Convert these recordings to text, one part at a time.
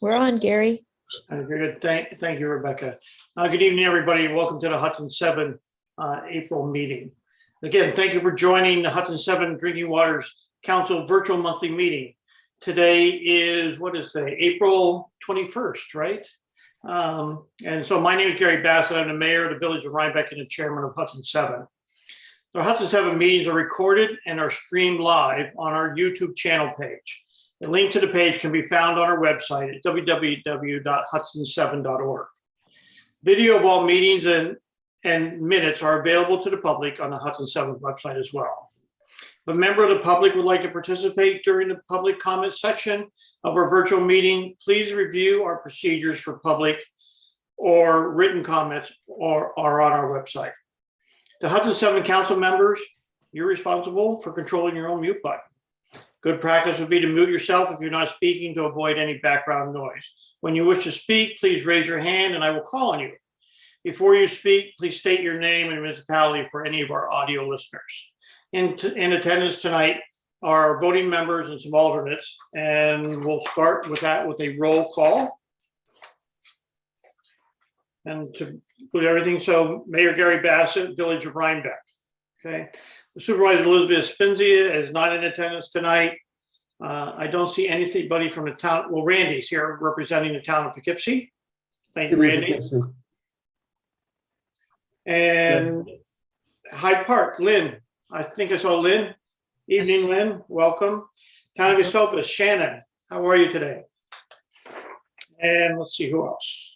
We're on, Gary. Good. Thank you, Rebecca. Good evening, everybody. Welcome to the Hudson 7 April meeting. Again, thank you for joining the Hudson 7 Drinking Waters Council virtual monthly meeting. Today is, what is today? April 21st, right? And so my name is Gary Bassett. I'm the mayor of the village of Rhinebeck and the chairman of Hudson 7. The Hudson 7 meetings are recorded and are streamed live on our YouTube channel page. The link to the page can be found on our website at www.hudson7.org. Video of all meetings and minutes are available to the public on the Hudson 7 website as well. If a member of the public would like to participate during the public comment section of our virtual meeting, please review our procedures for public or written comments or are on our website. The Hudson 7 council members, you're responsible for controlling your own mute button. Good practice would be to mute yourself if you're not speaking to avoid any background noise. When you wish to speak, please raise your hand and I will call on you. Before you speak, please state your name and municipality for any of our audio listeners. In attendance tonight are voting members and some alternates, and we'll start with that with a roll call. And to put everything, so Mayor Gary Bassett, Village of Rhinebeck. Okay. Supervisor Elizabeth Spinzia is not in attendance tonight. I don't see anybody from the town. Well, Randy's here representing the town of Poughkeepsie. Thank you, Randy. And Hyde Park, Lynn. I think I saw Lynn. Evening, Lynn. Welcome. Town of Esopus, Shannon. How are you today? And let's see who else.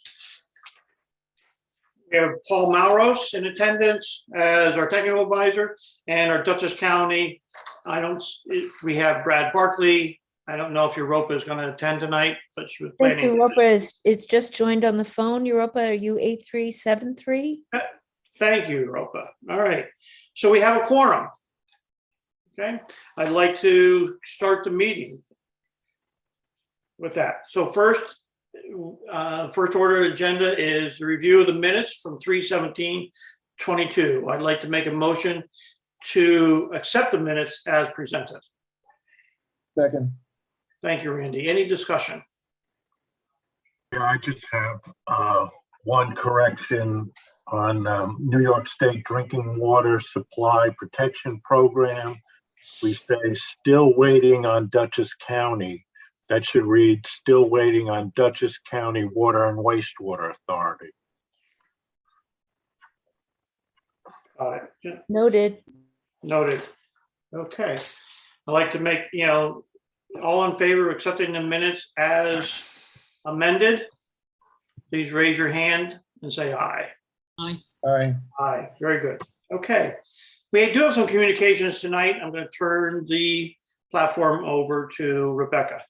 We have Paul Mauros in attendance as our technical advisor, and our Dutchess County. If we have Brad Barkley. I don't know if Europa is going to attend tonight, but she was planning. Europa, it's just joined on the phone. Europa, are you 8373? Thank you, Europa. All right. So we have a quorum. Okay. I'd like to start the meeting with that. So first order of agenda is the review of the minutes from 3/17/22. I'd like to make a motion to accept the minutes as presented. Second. Thank you, Randy. Any discussion? Yeah, I just have one correction on New York State Drinking Water Supply Protection Program. We say still waiting on Dutchess County. That should read still waiting on Dutchess County Water and Wastewater Authority. Noted. Noted. Okay. I'd like to make, all in favor of accepting the minutes as amended, please raise your hand and say aye. Aye. Aye. Aye. Very good. Okay. We do have some communications tonight. I'm going to turn the platform over to Rebecca.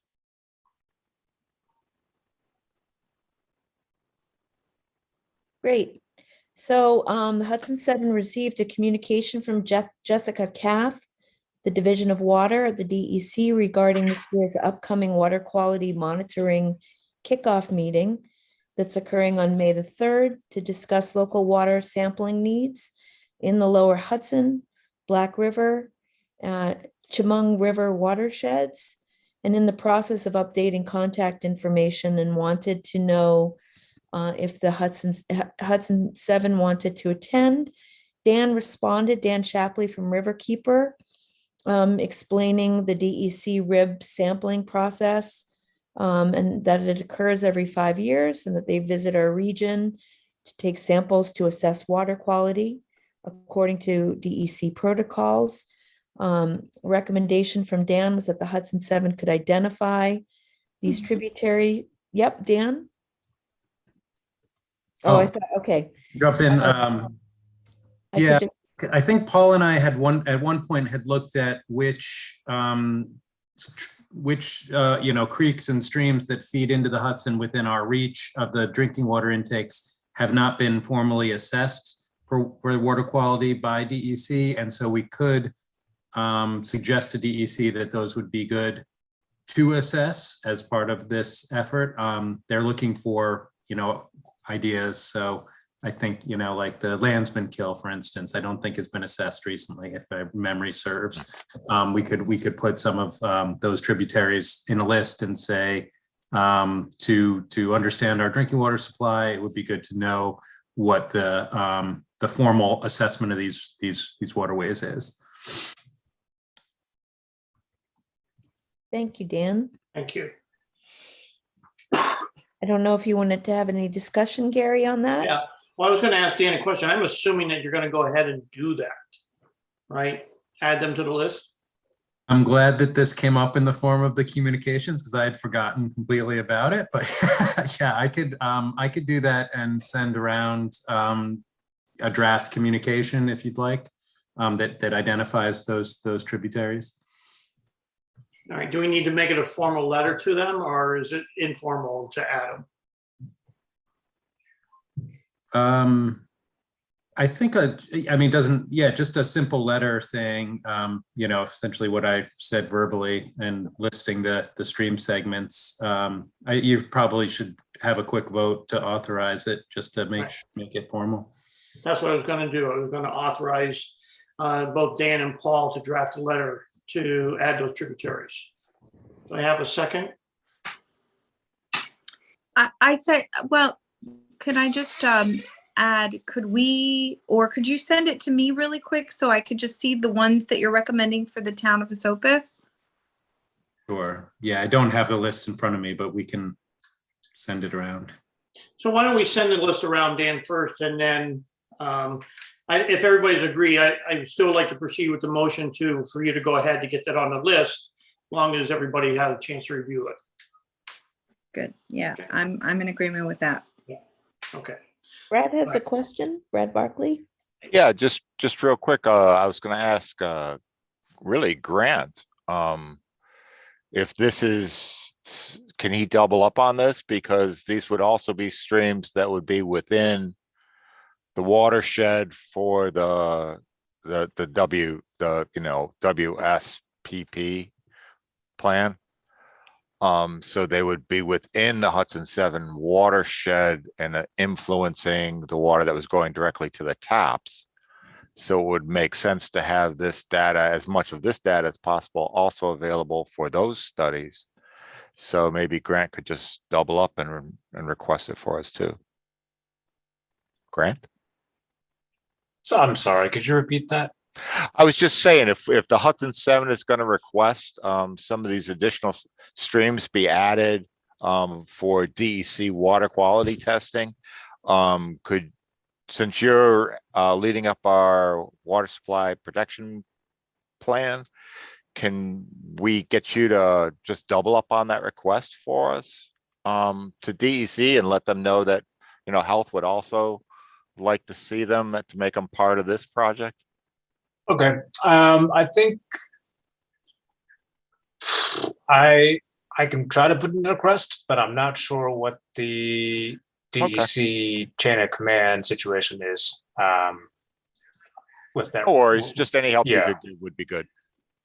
Great. So the Hudson 7 received a communication from Jessica Kath, the Division of Water at the DEC, regarding this year's upcoming water quality monitoring kickoff meeting that's occurring on May the 3rd to discuss local water sampling needs in the Lower Hudson, Black River, Chemung River watersheds, and in the process of updating contact information, and wanted to know if the Hudson 7 wanted to attend. Dan responded, Dan Shapley from Riverkeeper, explaining the DEC RIB sampling process, and that it occurs every 5 years, and that they visit our region to take samples to assess water quality according to DEC protocols. Recommendation from Dan was that the Hudson 7 could identify these tributary. Yep, Dan. I thought, okay. Jump in. Yeah, I think Paul and I had at one point had looked at which creeks and streams that feed into the Hudson within our reach of the drinking water intakes have not been formally assessed for water quality by DEC, and so we could suggest to DEC that those would be good to assess as part of this effort. They're looking for ideas. So I think, like the Landsman Kill, for instance, I don't think has been assessed recently, if my memory serves. We could put some of those tributaries in a list and say, To understand our drinking water supply, it would be good to know what the formal assessment of these waterways is. Thank you, Dan. Thank you. I don't know if you wanted to have any discussion, Gary, on that? Yeah, well, I was going to ask Dan a question. I'm assuming that you're going to go ahead and do that, right? Add them to the list? I'm glad that this came up in the form of the communications because I had forgotten completely about it. But yeah, I could do that and send around a draft communication if you'd like that identifies those tributaries. All right, do we need to make it a formal letter to them, or is it informal to add them? I think, just a simple letter saying, essentially what I said verbally and listing the stream segments. You probably should have a quick vote to authorize it just to make it formal. That's what I was going to do. I was going to authorize both Dan and Paul to draft a letter to add those tributaries. Do I have a second? I'd say, well, could I just add, could you send it to me really quick so I could just see the ones that you're recommending for the town of Esopus? Sure. Yeah, I don't have the list in front of me, but we can send it around. So why don't we send the list around, Dan, first, and then if everybody's agreed, I still like to proceed with the motion for you to go ahead to get that on the list, as long as everybody had a chance to review it. Good. Yeah, Okay. I'm in agreement with that. Okay. Brad has a question. Brad Barkley. Yeah, just real quick. I was going to ask, really, Grant, if this is, can he double up on this? Because these would also be streams that would be within the watershed for the WSPP plan. So they would be within the Hudson 7 watershed and influencing the water that was going directly to the taps. So it would make sense to have this data, as much of this data as possible, also available for those studies. So maybe Grant could just double up and request it for us too. Grant? So I'm sorry, could you repeat that? I was just saying, if the Hudson 7 is going to request some of these additional streams be added for DEC water quality testing, since you're leading up our water supply protection plan, can we get you to just double up on that request for us to DEC and let them know that, health would also like to see them to make them part of this project? Okay, I think I can try to put in a request, but I'm not sure what the DEC chain of command situation is with that. No worries, just any help you Yeah. could do would be good.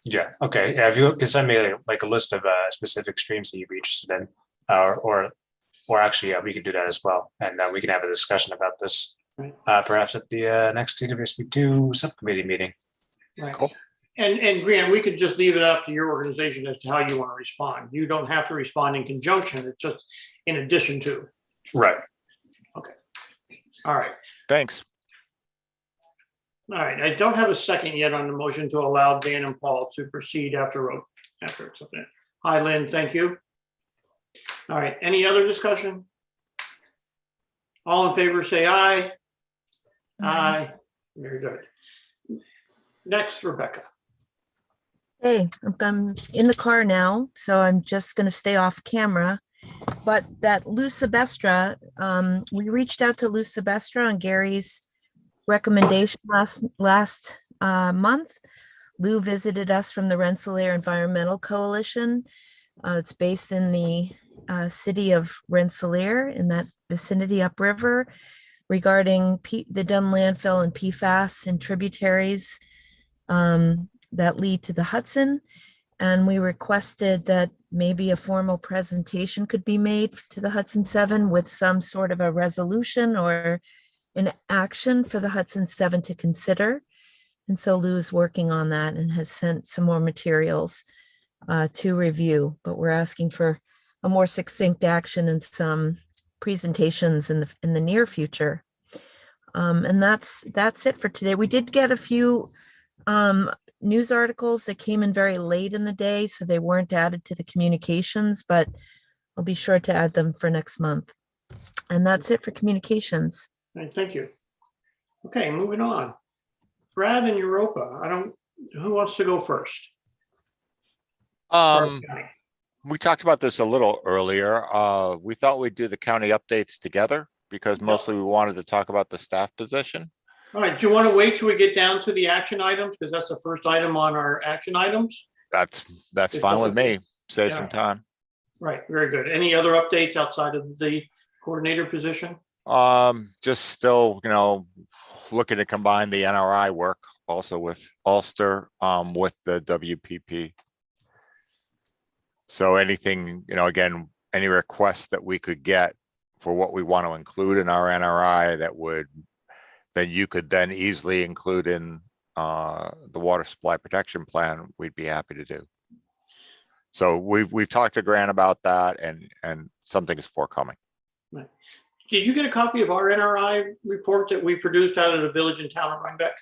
Yeah. Okay. Yeah. If you can send me like a list of specific streams that you'd be interested in, or actually, yeah, we could do that as well, and we can have a discussion about this perhaps at the next TWSP2 subcommittee meeting. Right. Cool. And Grant, we could just leave it up to your organization as to how you want to respond. You don't have to respond in conjunction. It's just in addition to. Right. All right. Thanks. All right. I don't have a second yet on the motion to allow Dan and Paul to proceed after accepting. Hi, Lynn. Thank you. All right. Any other discussion? All in favor, say aye. Aye. Very good. Next, Rebecca. Hey, I'm in the car now, so I'm just going to stay off camera. But that Lou Silvestre, we reached out to Lou Silvestre on Gary's recommendation last month. Lou visited us from the Rensselaer Environmental Coalition. It's based in the city of Rensselaer in that vicinity upriver, regarding the Dunn landfill and PFAS and tributaries that lead to the Hudson. And we requested that maybe a formal presentation could be made to the Hudson 7 with some sort of a resolution or an action for the Hudson 7 to consider. And so Lou is working on that and has sent some more materials to review, but we're asking for a more succinct action and some presentations in the near future. And that's it for today. We did get a few news articles that came in very late in the day, so they weren't added to the communications, but I'll be sure to add them for next month. And that's it for communications. All right, thank you. Okay, moving on. Brad and Europa, who wants to go first? We talked about this a little earlier. We thought we'd do the county updates together because mostly we wanted to talk about the staff position. All right, do you want to wait till we get down to the action items? Because that's the first item on our action items. That's fine with me. Save some time. Right, very good. Any other updates outside of the coordinator position? Just still, looking to combine the NRI work also with Ulster, with the WPP. So anything, again, any requests that we could get for what we want to include in our NRI that you could then easily include in the water supply protection plan, we'd be happy to do. So we've talked to Grant about that, and something is forthcoming. Right. Did you get a copy of our NRI report that we produced out of the village and town of Rhinebeck?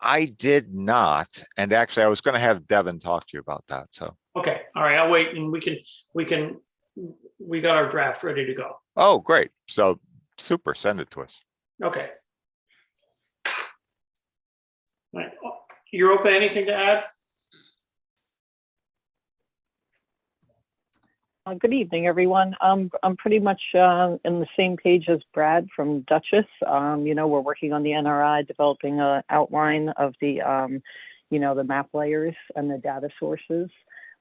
I did not, and actually I was going to have Devin talk to you about that. So okay, all right, I'll wait, and we got our draft ready to go. Oh, great! So super, send it to us. Okay. All right, Europa, anything to add? Good evening, everyone. I'm pretty much in the same page as Brad from Duchess. We're working on the NRI, developing an outline of the, the map layers and the data sources.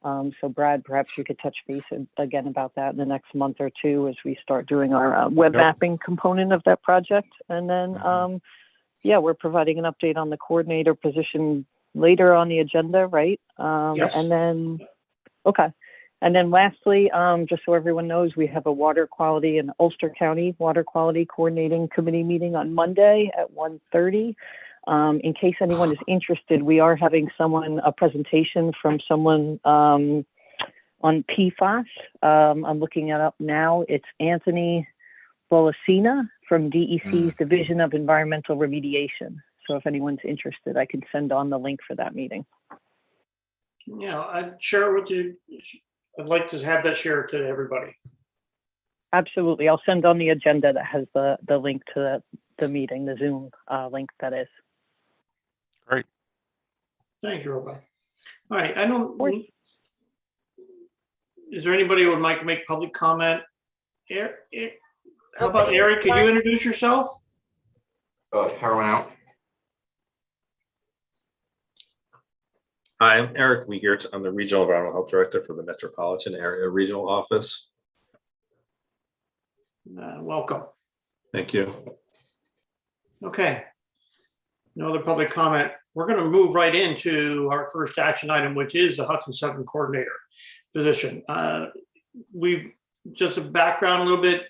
So Brad, perhaps you could touch base again about that in the next month or two as we start doing our web mapping component of that project. And then, we're providing an update on the coordinator position later on the agenda, right? Yes. And then, okay. And then lastly, just so everyone knows, we have a water quality and Ulster County Water Quality Coordinating Committee meeting on Monday at 1:30. In case anyone is interested, we are having a presentation from someone on PFAS. I'm looking it up now. It's Anthony Bolasina from DEC's Division of Environmental Remediation. So if anyone's interested, I can send on the link for that meeting. Yeah, I'd share it with you. I'd like to have that shared to everybody. Absolutely. I'll send on the agenda that has the link to the meeting, the Zoom link that is. Great. Thank you, Robert. All right, is there anybody who would like to make public comment? How about Eric? Could you introduce yourself? Power went out. Hi, I'm Eric Wiegert. I'm the Regional Environmental Health Director for the Metropolitan Area Regional Office. Welcome. Thank you. Okay. No other public comment. We're going to move right into our first action item, which is the Hudson 7 coordinator position. We've just a background a little bit.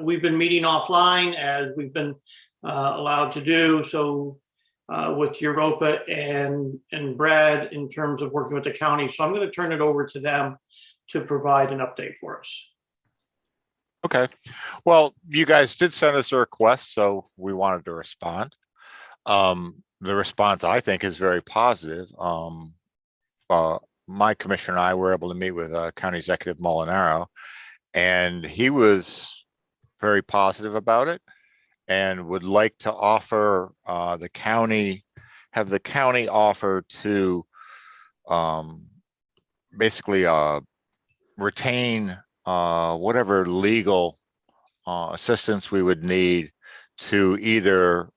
We've been meeting offline as we've been allowed to do. So with Europa and Brad in terms of working with the county. So I'm going to turn it over to them to provide an update for us. Okay. Well, you guys did send us a request, so we wanted to respond. The response, I think, is very positive. My commissioner and I were able to meet with County Executive Molinaro, and he was very positive about it and would like to offer have the county offer to basically retain whatever legal assistance we would need to either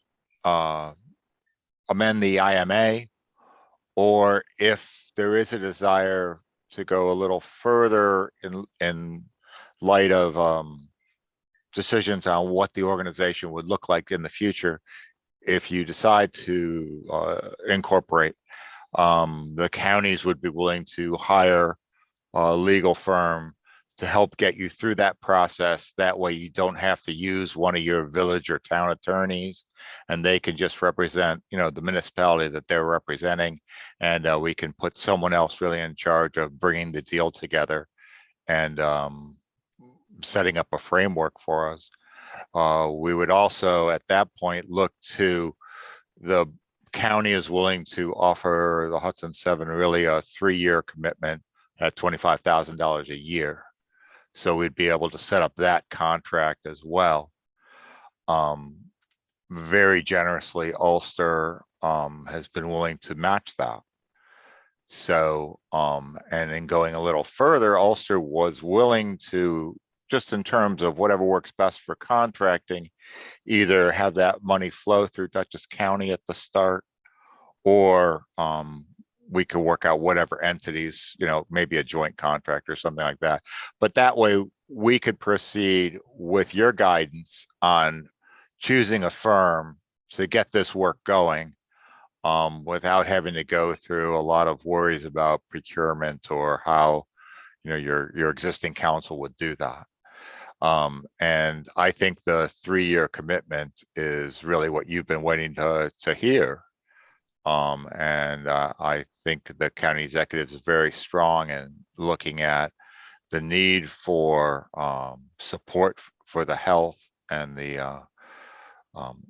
amend the IMA, or if there is a desire to go a little further in light of decisions on what the organization would look like in the future, if you decide to incorporate, the counties would be willing to hire a legal firm to help get you through that process. That way you don't have to use one of your village or town attorneys, and they can just represent, the municipality that they're representing. And we can put someone else really in charge of bringing the deal together and setting up a framework for us. We would also, at that point, look to the county is willing to offer the Hudson 7 really a 3-year commitment at $25,000 a year. So we'd be able to set up that contract as well. Very generously, Ulster has been willing to match that. So, and in going a little further, Ulster was willing to, just in terms of whatever works best for contracting, either have that money flow through Dutchess County at the start, or we could work out whatever entities, maybe a joint contract or something like that. But that way we could proceed with your guidance on choosing a firm to get this work going, without having to go through a lot of worries about procurement or how, your existing council would do that. And I think the 3-year commitment is really what you've been waiting to hear. And I think the county executive is very strong in looking at the need for support for the health and the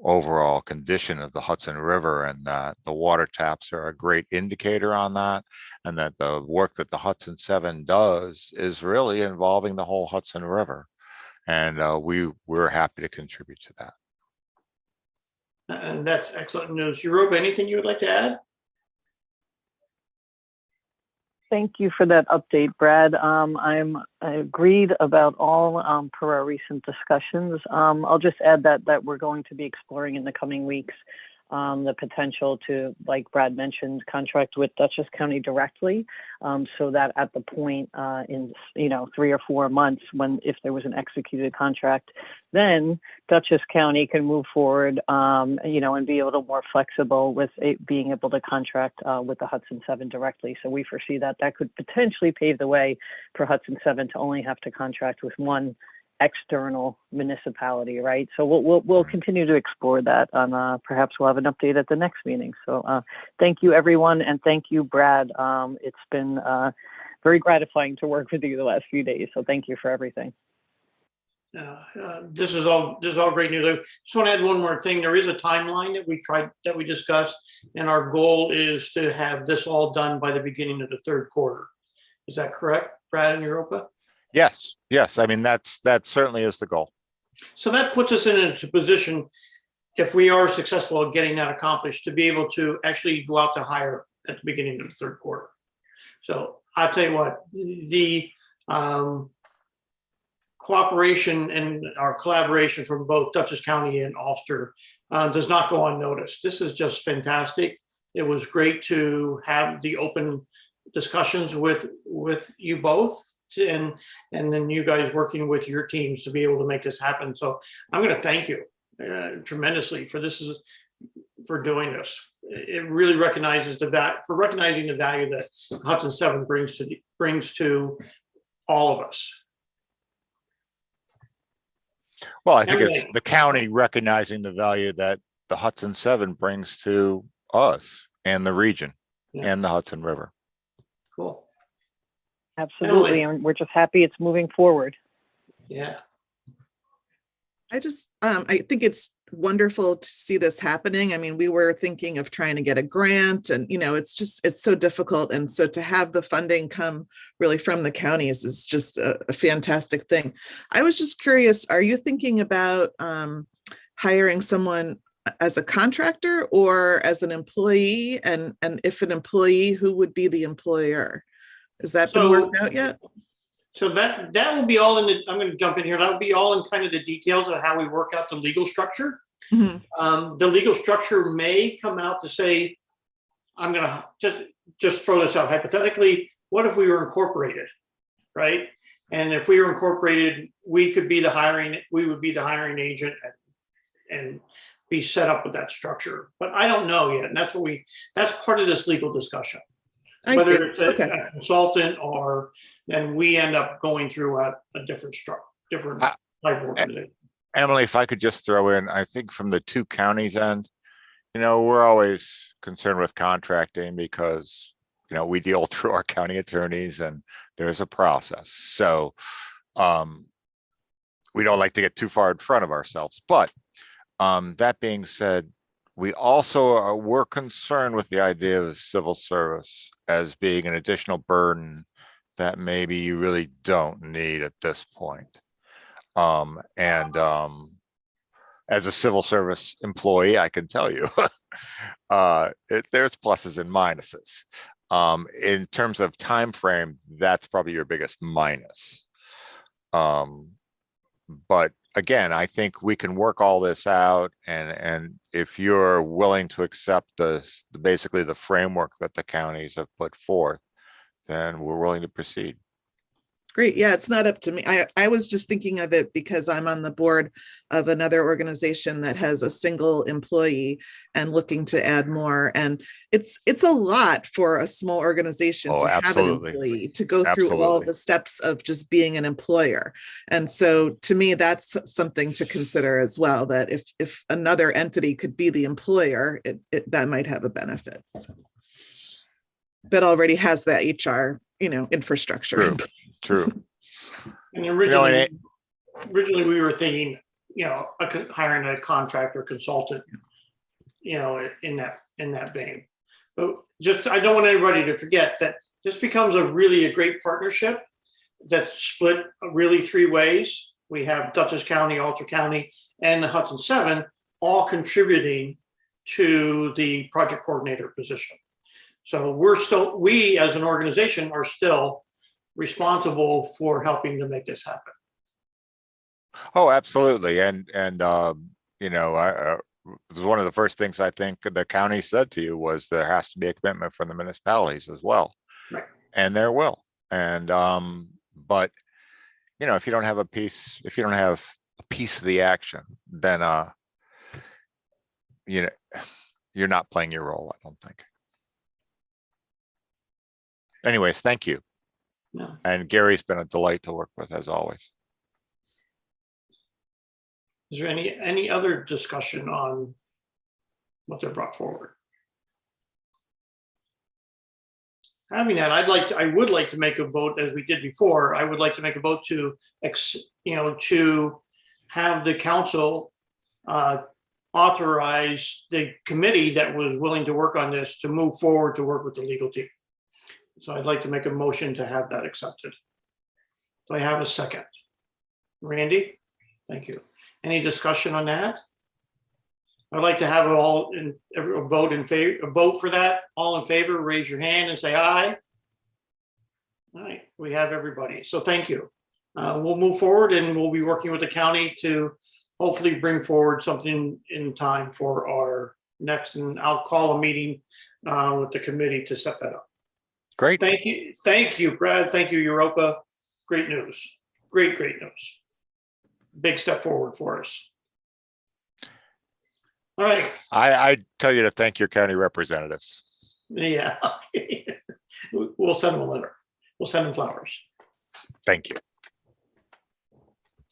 overall condition of the Hudson River, and that the water taps are a great indicator on that, and that the work that the Hudson 7 does is really involving the whole Hudson River. And we're happy to contribute to that. And that's excellent news. Europa, anything you would like to add? Thank you for that update, Brad. I agreed about all per our recent discussions. I'll just add that we're going to be exploring in the coming weeks the potential to, like Brad mentioned, contract with Dutchess County directly, so that at the point in 3 or 4 months, if there was an executed contract, then Dutchess County can move forward, and be a little more flexible with being able to contract with the Hudson 7 directly. So we foresee that could potentially pave the way for Hudson 7 to only have to contract with one external municipality, right? So we'll continue to explore that, and perhaps we'll have an update at the next meeting. So thank you, everyone, and thank you, Brad. It's been very gratifying to work with you the last few days. So thank you for everything. This is all great news. I just want to add one more thing. There is a timeline that we discussed, and our goal is to have this all done by the beginning of the 3rd quarter. Is that correct, Brad and Europa? Yes. I mean, that certainly is the goal. So that puts us in a position, if we are successful at getting that accomplished, to be able to actually go out to hire at the beginning of the 3rd quarter. So I'll tell you what, the cooperation and our collaboration from both Dutchess County and Ulster does not go unnoticed. This is just fantastic. It was great to have the open discussions with you both, and then you guys working with your teams to be able to make this happen. So I'm going to thank you tremendously for doing this. It really recognizing the value that Hudson 7 brings to all of us. Well, I think it's the county recognizing the value that the Hudson 7 brings to us and the region and the Hudson River. Cool. Absolutely, and we're just happy it's moving forward. Yeah. I think it's wonderful to see this happening. I mean, we were thinking of trying to get a grant, and it's so difficult, and so to have the funding come really from the counties is just a fantastic thing. I was just curious, are you thinking about hiring someone as a contractor or as an employee, and if an employee, who would be the employer? Has that been worked out yet? So that will be all I'm going to jump in here. That will be all in kind of the details of how we work out the legal structure. Mm-hmm. The legal structure may come out to say, I'm going to just throw this out hypothetically. What if we were incorporated, right? And if we were incorporated, we would be the hiring agent and be set up with that structure. But I don't know yet. And that's part of this legal discussion. Whether it's a consultant or then we end up going through a different type of organization. Emily, if I could just throw in, I think from the 2 counties end, we're always concerned with contracting because we deal through our county attorneys and there's a process. So we don't like to get too far in front of ourselves, but that being said, we also were concerned with the idea of civil service as being an additional burden that maybe you really don't need at this point. As a civil service employee, I can tell you, there's pluses and minuses. In terms of time frame, that's probably your biggest minus. But again, I think we can work all this out, and if you're willing to accept basically the framework that the counties have put forth, then we're willing to proceed. Great. Yeah, it's not up to me. I was just thinking of it because I'm on the board of another organization that has a single employee and looking to add more. And it's a lot for a small organization to have an employee, to go through all the steps of just being an employer. And so to me, that's something to consider as well, that if another entity could be the employer, that might have a benefit. So, that already has that HR, infrastructure. True. And originally we were thinking, hiring a contractor consultant, in that vein. But I don't want anybody to forget that this becomes a great partnership that's split really 3 ways. We have Dutchess County, Ulster County, and the Hudson 7 all contributing to the project coordinator position. So we as an organization are still responsible for helping to make this happen. Oh, absolutely. And one of the first things I think the county said to you was there has to be a commitment from the municipalities as well. Right. And there will. And but if you don't have a piece of the action, then you're not playing your role, I don't think. Anyways, thank you. No. And Gary's been a delight to work with, as always. Is there any other discussion on what they brought forward? Having that, I would like to make a vote, as we did before. I would like to make a vote to have the council authorize the committee that was willing to work on this to move forward to work with the legal team. So I'd like to make a motion to have that accepted. Do I have a second? Randy? Thank you. Any discussion on that? I'd like to have it all a vote for that. All in favor, raise your hand and say aye. All right, we have everybody. So thank you. We'll move forward and we'll be working with the county to hopefully bring forward something in time for our next, and I'll call a meeting with the committee to set that up. Great. Thank you, Brad. Thank you, Europa. Great news. Great news. Big step forward for us. All right. I tell you to thank your county representatives. Yeah. We'll send them a letter. We'll send them flowers. Thank you.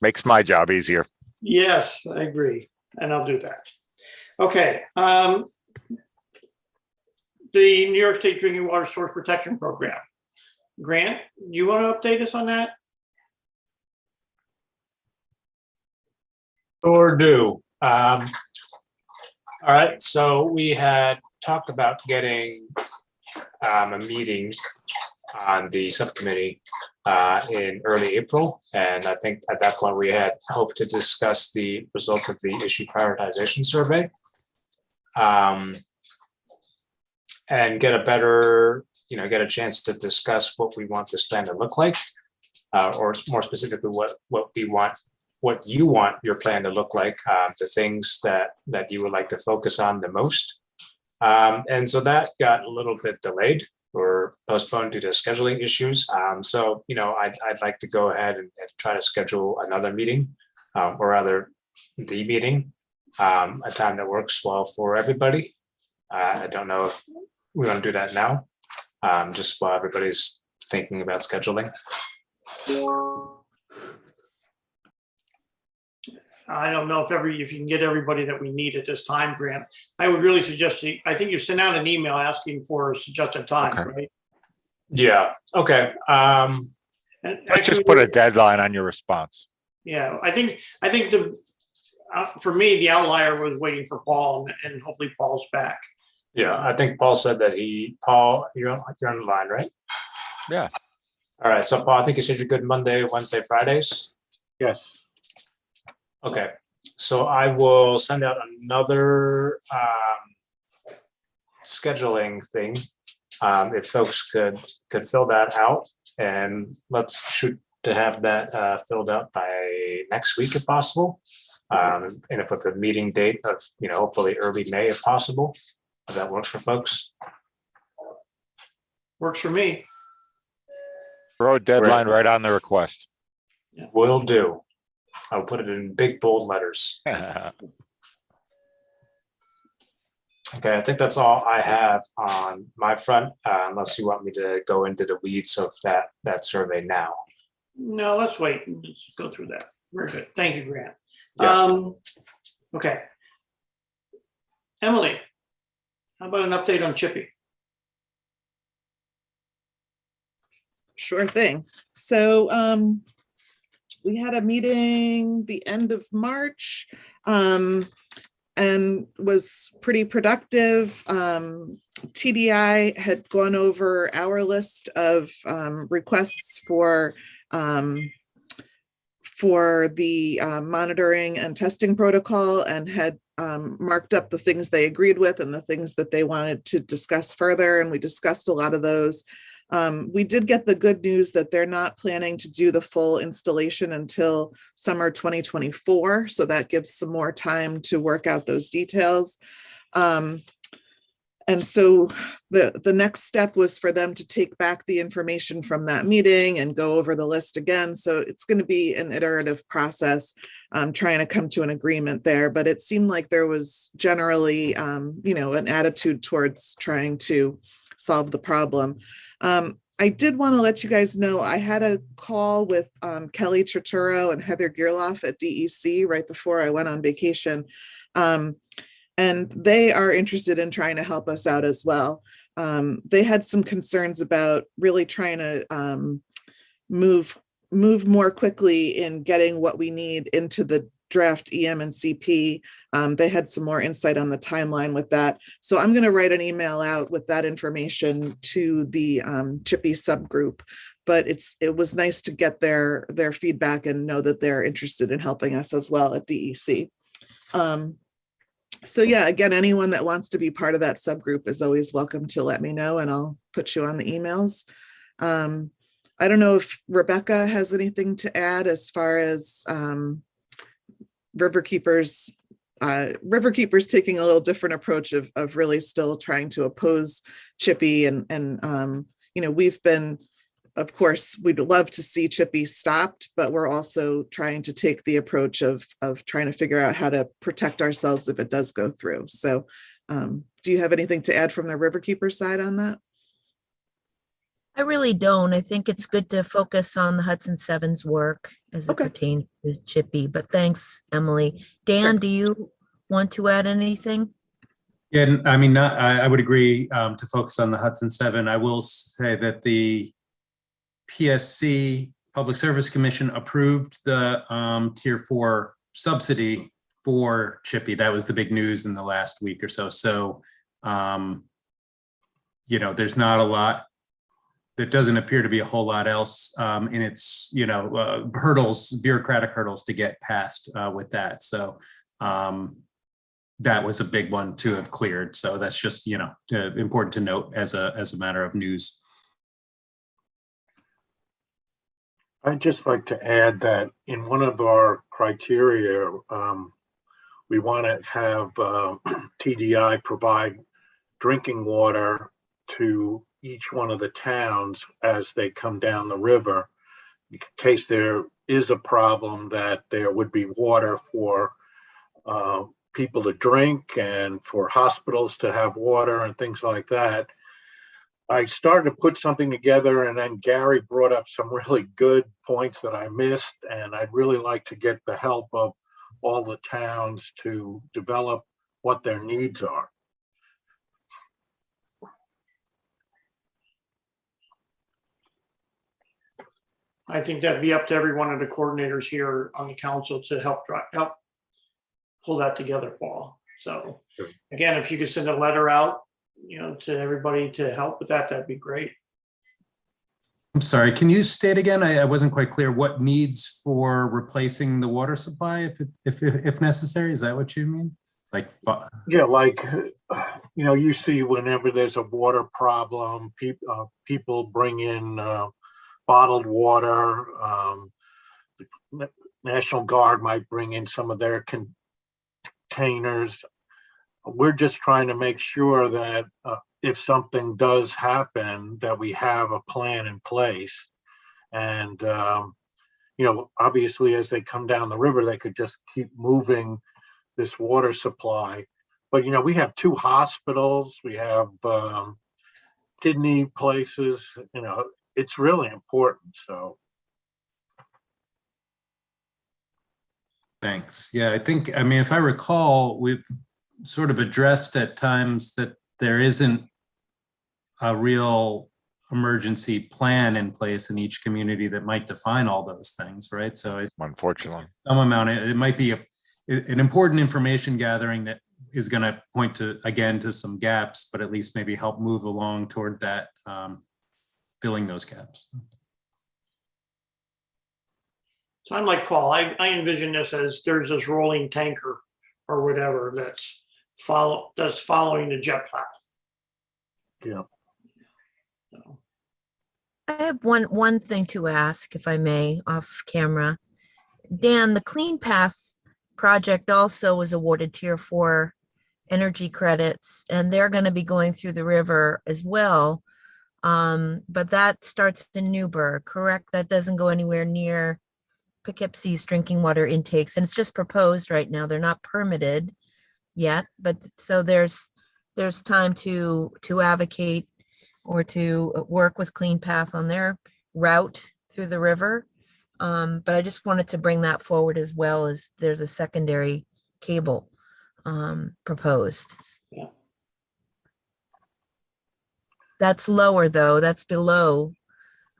Makes my job easier. Yes, I agree. And I'll do that. Okay. The New York State Drinking Water Source Protection Program. Grant, you want to update us on that? Sure do. All right, so we had talked about getting a meeting on the subcommittee in early April. And I think at that point we had hoped to discuss the results of the issue prioritization survey. And get a better, get a chance to discuss what we want this plan to look like, or more specifically, what you want your plan to look like, the things that you would like to focus on the most. And so that got a little bit delayed or postponed due to scheduling issues. So, I'd like to go ahead and try to schedule another meeting, or rather the meeting, a time that works well for everybody. I don't know if we want to do that now, just while everybody's thinking about scheduling. I don't know if you can get everybody that we need at this time, Grant. I would really suggest, I think you sent out an email asking for a suggested time, Okay. right? Yeah, okay. And Let's actually, just put a deadline on your response. yeah, I think for me, the outlier was waiting for Paul, and hopefully Paul's back. Yeah, I think Paul said that Paul, you're on the line, right? Yeah. All right, so Paul, I think you said you're good Monday, Wednesday, Fridays. Yes. Okay, so I will send out another scheduling thing. If folks could fill that out, and let's shoot to have that filled out by next week if possible. And if with a meeting date of, hopefully early May if possible, if that works for folks. Works for me. Throw a deadline right on the request. Will do. I'll put it in big bold letters. Okay, I think that's all I have on my front, unless you want me to go into the weeds of that survey now. No, let's wait and just go through that. Very good. Thank you, Grant. Yeah. Okay. Emily, how about an update on Chippy? Sure thing. So we had a meeting the end of March and was pretty productive. TDI had gone over our list of requests for the monitoring and testing protocol, and had marked up the things they agreed with and the things that they wanted to discuss further. And we discussed a lot of those. We did get the good news that they're not planning to do the full installation until summer 2024. So that gives some more time to work out those details. And so the next step was for them to take back the information from that meeting and go over the list again. So it's going to be an iterative process, trying to come to an agreement there. But it seemed like there was generally, an attitude towards trying to solve the problem. I did want to let you guys know I had a call with Kelly Turturro and Heather Gearloff at DEC right before I went on vacation. And they are interested in trying to help us out as well. They had some concerns about really trying to move more quickly in getting what we need into the draft EM and CP. They had some more insight on the timeline with that. So I'm going to write an email out with that information to the Chippy subgroup. But it was nice to get their feedback and know that they're interested in helping us as well at DEC. So yeah, again, anyone that wants to be part of that subgroup is always welcome to let me know, and I'll put you on the emails. I don't know if Rebecca has anything to add as far as Riverkeepers taking a little different approach of really still trying to oppose Chippy, and we've been, of course, we'd love to see Chippy stopped, but we're also trying to take the approach of trying to figure out how to protect ourselves if it does go through. So do you have anything to add from the Riverkeeper side on that? I really don't. I think it's good to focus on the Hudson Seven's work as it pertains to Chippy, but thanks, Emily. Dan, Sure. do you want to add anything? Yeah, I mean, I would agree to focus on the Hudson 7. I will say that the PSC, Public Service Commission, approved the Tier 4 subsidy for Chippy. That was the big news in the last week or so. So, there's not a lot. There doesn't appear to be a whole lot else in its, hurdles, bureaucratic hurdles to get past with that. So that was a big one to have cleared. So that's just, important to note as a matter of news. I'd just like to add that in one of our criteria, we want to have TDI provide drinking water to each one of the towns as they come down the river, in case there is a problem that there would be water for people to drink and for hospitals to have water and things like that. I started to put something together, and then Gary brought up some really good points that I missed, and I'd really like to get the help of all the towns to develop what their needs are. I think that'd be up to every one of the coordinators here on the council to help pull that together, Paul. So Sure. again, if you could send a letter out, to everybody to help with that, that'd be great. I'm sorry, can you state again? I wasn't quite clear what needs for replacing the water supply if necessary. Is that what you mean? Like, Yeah, like, you see whenever there's a water problem, people bring in bottled water. The National Guard might bring in some of their containers. We're just trying to make sure that if something does happen, that we have a plan in place. And, obviously as they come down the river, they could just keep moving this water supply. But, we have 2 hospitals, we have kidney places, it's really important. So. thanks. Yeah, I mean, if I recall, we've sort of addressed at times that there isn't a real emergency plan in place in each community that might define all those things, right? So Unfortunately. some amount, it might be an important information gathering that is going to point to some gaps, but at least maybe help move along toward that, filling those gaps. So I'm like Paul, I envision this as there's this rolling tanker or whatever that's following the jet plow. Yeah. So, I have one thing to ask, if I may, off camera. Dan, the Clean Path project also was awarded Tier 4 energy credits, and they're going to be going through the river as well. But that starts in Newburgh, correct? That doesn't go anywhere near Poughkeepsie's drinking water intakes, and it's just proposed right now. They're not permitted yet, but so there's time to advocate or to work with Clean Path on their route through the river. But I just wanted to bring that forward, as well as there's a secondary cable proposed. Yeah. That's lower though, that's below,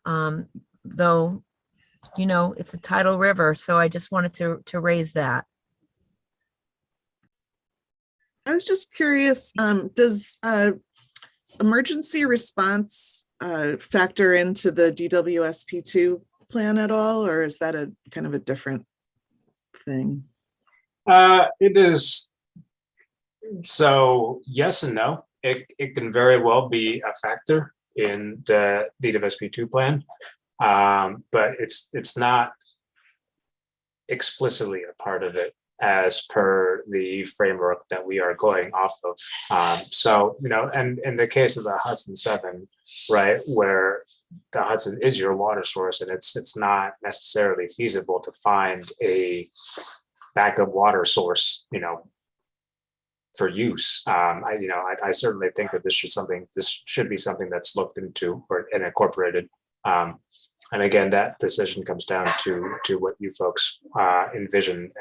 though, it's a tidal river. So I just wanted to raise that. I was just curious, does emergency response factor into the DWSP2 plan at all, or is that a kind of a different thing? It is. So yes and no. It can very well be a factor in the DWSP2 plan, but it's not explicitly a part of it as per the framework that we are going off of. So, and in the case of the Hudson 7, right, where the Hudson is your water source, and it's not necessarily feasible to find a backup water source, for use. I certainly think that this should be something that's looked into and incorporated. And again, that decision comes down to what you folks envision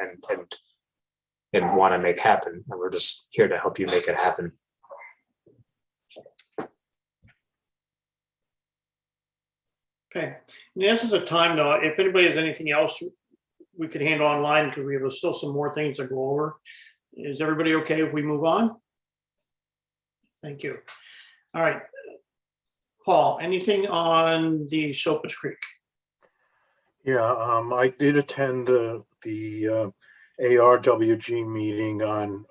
and want to make happen. And we're just here to help you make it happen. okay. In the essence of time, though, if anybody has anything else we could handle online, because we have still some more things to go over. Is everybody okay if we move on? Thank you. All right. Paul, anything on the Soapus Creek? Yeah, I did attend the ARWG meeting on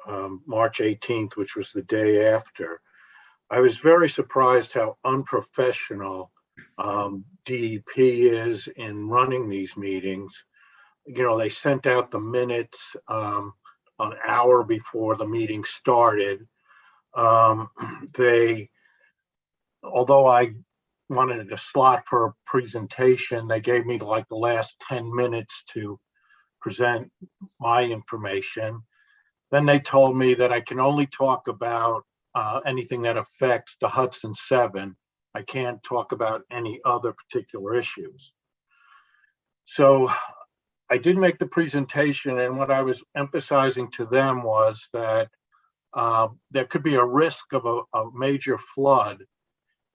March 18th, which was the day after. I was very surprised how unprofessional DEP is in running these meetings. They sent out the minutes an hour before the meeting started. Although I wanted a slot for a presentation, they gave me like the last 10 minutes to present my information. Then they told me that I can only talk about anything that affects the Hudson 7. I can't talk about any other particular issues. So I did make the presentation, and what I was emphasizing to them was that there could be a risk of a major flood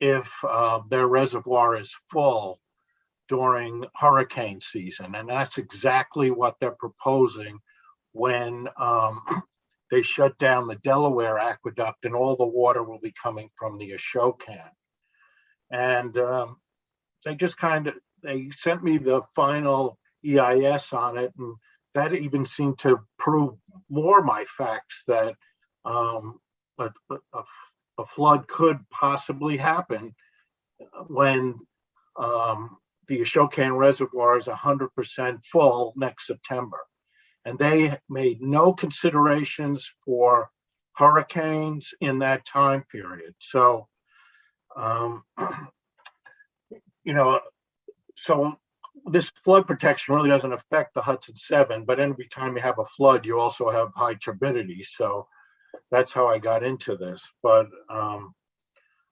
if their reservoir is full during hurricane season. And that's exactly what they're proposing when they shut down the Delaware aqueduct and all the water will be coming from the Ashokan. And they sent me the final EIS on it, and that even seemed to prove more my facts that a flood could possibly happen when the Ashokan Reservoir is 100% full next September. And they made no considerations for hurricanes in that time period. So, so this flood protection really doesn't affect the Hudson 7, but every time you have a flood, you also have high turbidity. So that's how I got into this. But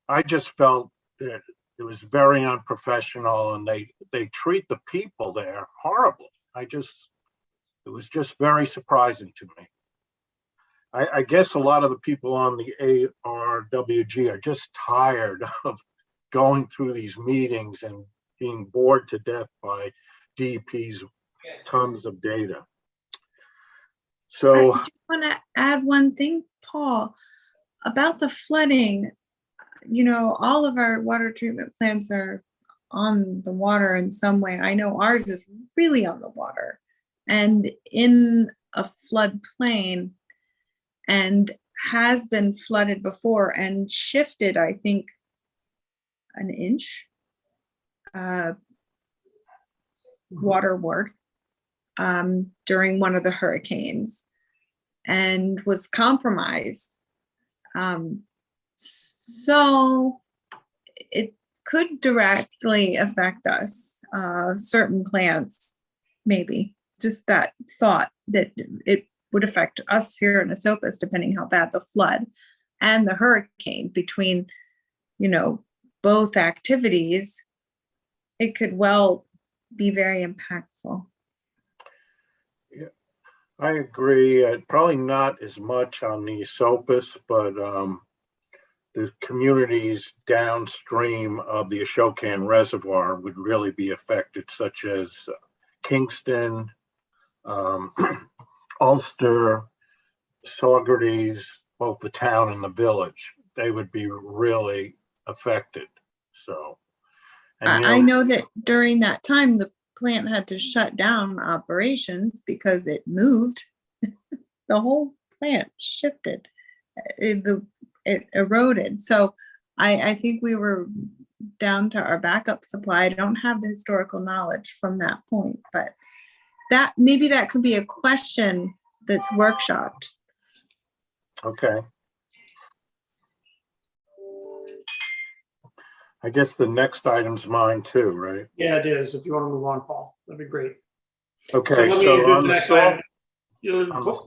I just felt that it was very unprofessional, and they treat the people there horribly. It was just very surprising to me. I guess a lot of the people on the ARWG are just tired of going through these meetings and being bored to death by DEP's tons of data. So I just want to add one thing, Paul, about the flooding. All of our water treatment plants are on the water in some way. I know ours is really on the water and in a floodplain, and has been flooded before and shifted, I think, an inch waterward during one of the hurricanes and was compromised. So it could directly affect us, certain plants, maybe. Just that thought that it would affect us here in Esopus, depending how bad the flood and the hurricane between, both activities, it could well be very impactful. Yeah, I agree. Probably not as much on the Esopus, but the communities downstream of the Ashokan Reservoir would really be affected, such as Kingston, Ulster, Saugerties, both the town and the village. They would be really affected. So, I know that during that time, the plant had to shut down operations because it moved. The whole plant shifted. It eroded. So I think we were down to our backup supply. I don't have the historical knowledge from that point, but maybe that could be a question that's workshopped. Okay. I guess the next item's mine too, right? Yeah, it is. If you want to move on, Paul, that'd be great. Okay, let me so introduce on the the next salt, item.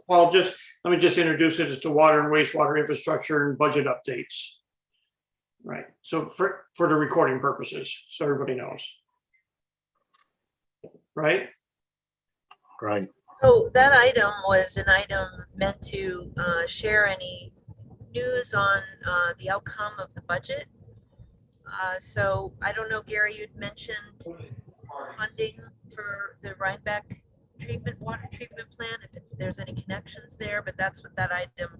Paul, let me just introduce it. It's to water and wastewater infrastructure and budget updates. Right. So for the recording purposes, so everybody knows. Right. right. So that item was an item meant to share any news on the outcome of the budget. So I don't know, Gary, you'd mentioned funding for the Rhinebeck water treatment plant, if there's any connections there, but that's what that item,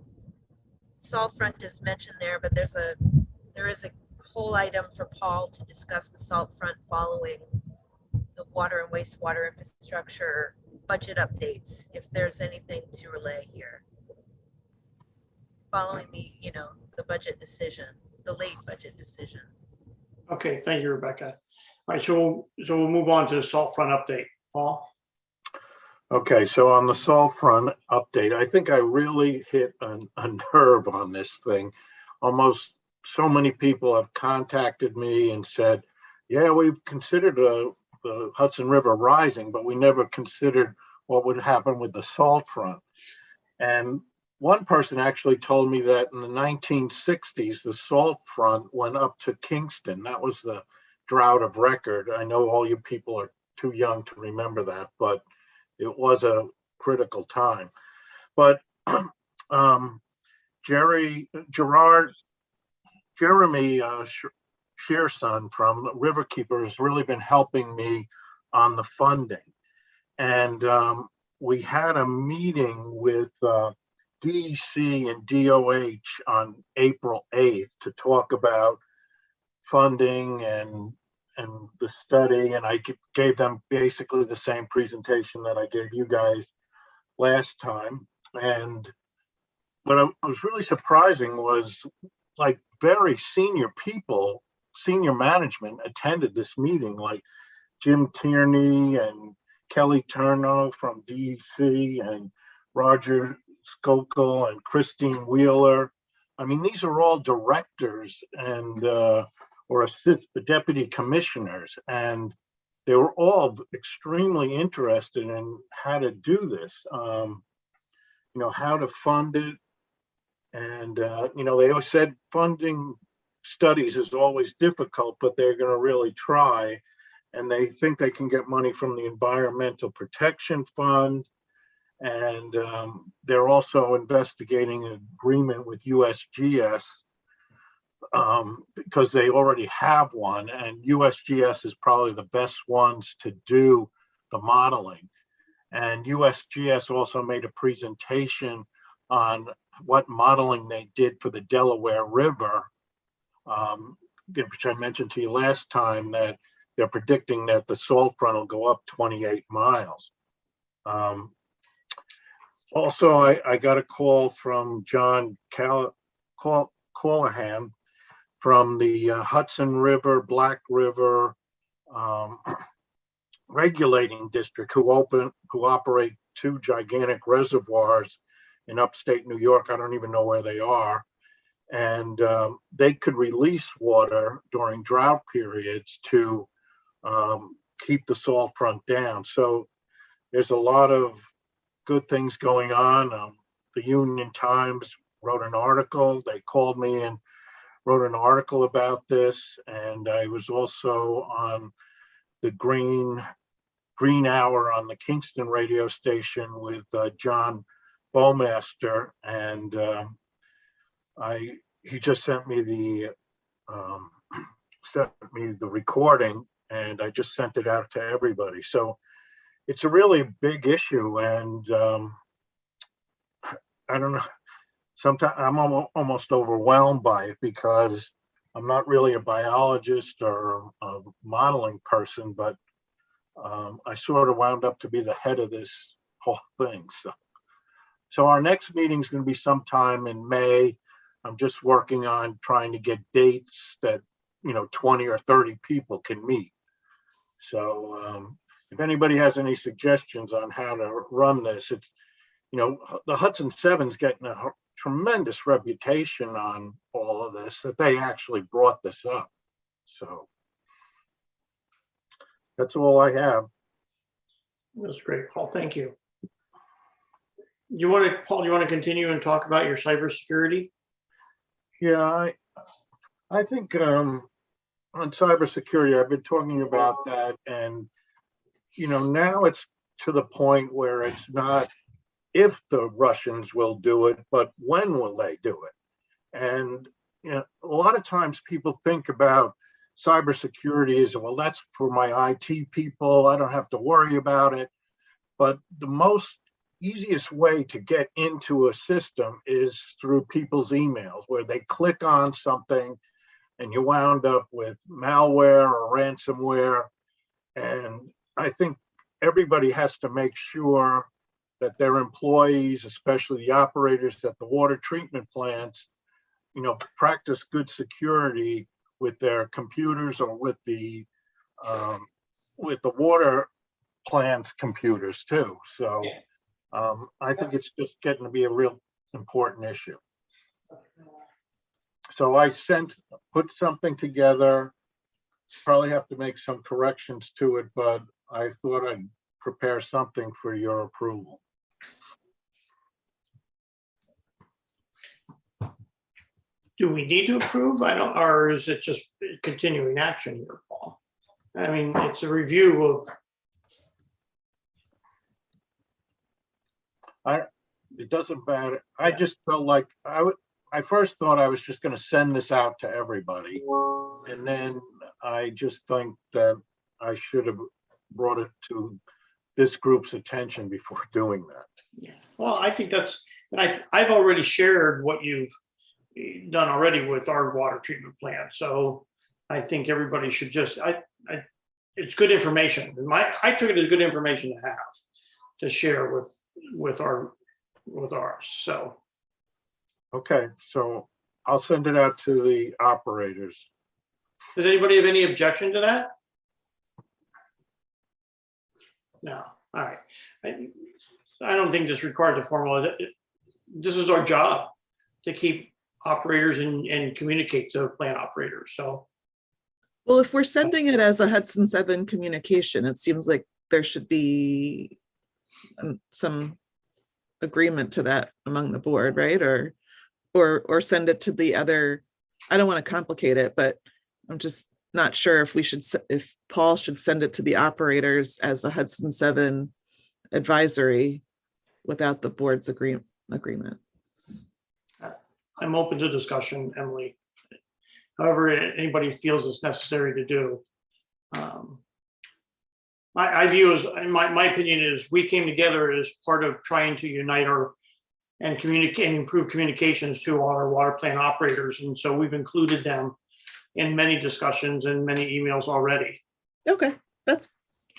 salt front is mentioned there, but there is a whole item for Paul to discuss the salt front following the water and wastewater infrastructure budget updates, if there's anything to relay here. Following the budget decision, the late budget decision. Okay, thank you, Rebecca. All right, so we'll move on to the salt front update. Paul? Okay, so on the salt front update, I think I really hit a nerve on this thing. Almost so many people have contacted me and said, yeah, we've considered the Hudson River rising, but we never considered what would happen with the salt front. And one person actually told me that in the 1960s, the salt front went up to Kingston. That was the drought of record. I know all you people are too young to remember that, but it was a critical time. But Jeremy Shearson from Riverkeeper has really been helping me on the funding. And we had a meeting with DEC and DOH on April 8th to talk about funding and the study. And I gave them basically the same presentation that I gave you guys last time. And what was really surprising was like very senior people, senior management attended this meeting, like Jim Tierney and Kelly Turno from DEC and Roger Skokel and Christine Wheeler. I mean, these are all directors and or deputy commissioners, and they were all extremely interested in how to do this, how to fund it. And, they always said funding studies is always difficult, but they're going to really try. And they think they can get money from the Environmental Protection Fund. And they're also investigating an agreement with USGS because they already have one. And USGS is probably the best ones to do the modeling. And USGS also made a presentation on what modeling they did for the Delaware River, which I mentioned to you last time, that they're predicting that the salt front will go up 28 miles. Also, I got a call from John Callahan from the Hudson River, Black River regulating district, who operate two gigantic reservoirs in upstate New York. I don't even know where they are. And they could release water during drought periods to keep the salt front down. So there's a lot of good things going on. The Union Times wrote an article. They called me and wrote an article about this. And I was also on the Green Hour on the Kingston radio station with John Bowmaster, and he just sent me the recording, and I just sent it out to everybody. So it's a really big issue, and I don't know. Sometimes I'm almost overwhelmed by it because I'm not really a biologist or a modeling person, but I sort of wound up to be the head of this whole thing. So our next meeting is going to be sometime in May. I'm just working on trying to get dates that 20 or 30 people can meet. So if anybody has any suggestions on how to run this, it's the Hudson Seven's getting a tremendous reputation on all of this, that they actually brought this up. So that's all I have. That's great, Paul. Thank you. Paul, you want to continue and talk about your cybersecurity? Yeah, I think on cybersecurity, I've been talking about that, and now it's to the point where it's not if the Russians will do it, but when will they do it? And a lot of times people think about cybersecurity as, well, that's for my IT people, I don't have to worry about it. But the easiest way to get into a system is through people's emails, where they click on something and you wound up with malware or ransomware. And I think everybody has to make sure that their employees, especially the operators at the water treatment plants, practice good security with their computers or with the water plants' computers too. So I think it's just getting to be a real important issue. So I put something together, probably have to make some corrections to it, but I thought I'd prepare something for your approval. Do we need to approve? Or is it just continuing action here, Paul? I mean, it's a review of. It doesn't matter. I just felt like I first thought I was just gonna send this out to everybody. And then I just think that I should have brought it to this group's attention before doing that. Well, I think that's, and I've already shared what you've done already with our water treatment plant. So I think everybody should just, it's good information. I took it as good information to have, to share with ours. So, Okay, so I'll send it out to the operators. does anybody have any objection to that? No, all right. I don't think this requires a formal, this is our job to keep operators and communicate to plant operators, so. Well, if we're sending it as a Hudson 7 communication, it seems like there should be some agreement to that among the board, right? Or send it to the other, I don't want to complicate it, but I'm just not sure if if Paul should send it to the operators as a Hudson 7 advisory without the board's agreement. I'm open to discussion, Emily. However, anybody feels it's necessary to do. My view is, my opinion is, we came together as part of trying to unite and communicate and improve communications to all our water plant operators. And so we've included them in many discussions and many emails already. Okay, that's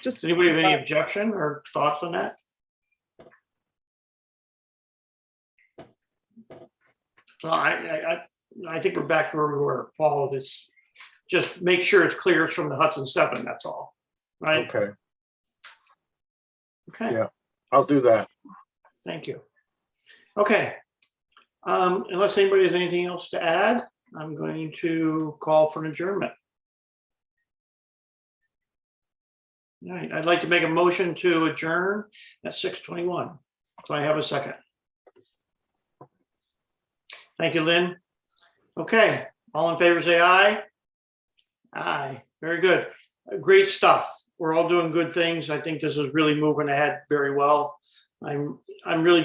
just. Does anybody have any objection or thoughts on that? So I think we're back where we were, Paul. It's just make sure it's clear it's from the Hudson 7, that's all, right? Okay, Okay. Yeah. I'll do that. Thank you. Okay. Unless anybody has anything else to add, I'm going to call for an adjournment. All right, I'd like to make a motion to adjourn at 6:21. Do I have a second? Thank you, Lynn. Okay, all in favor, say aye. Aye, very good. Great stuff. We're all doing good things. I think this is really moving ahead very well. I'm really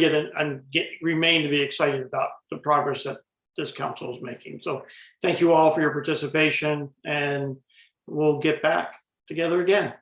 remain to be excited about the progress that this council is making. So thank you all for your participation, and we'll get back together again.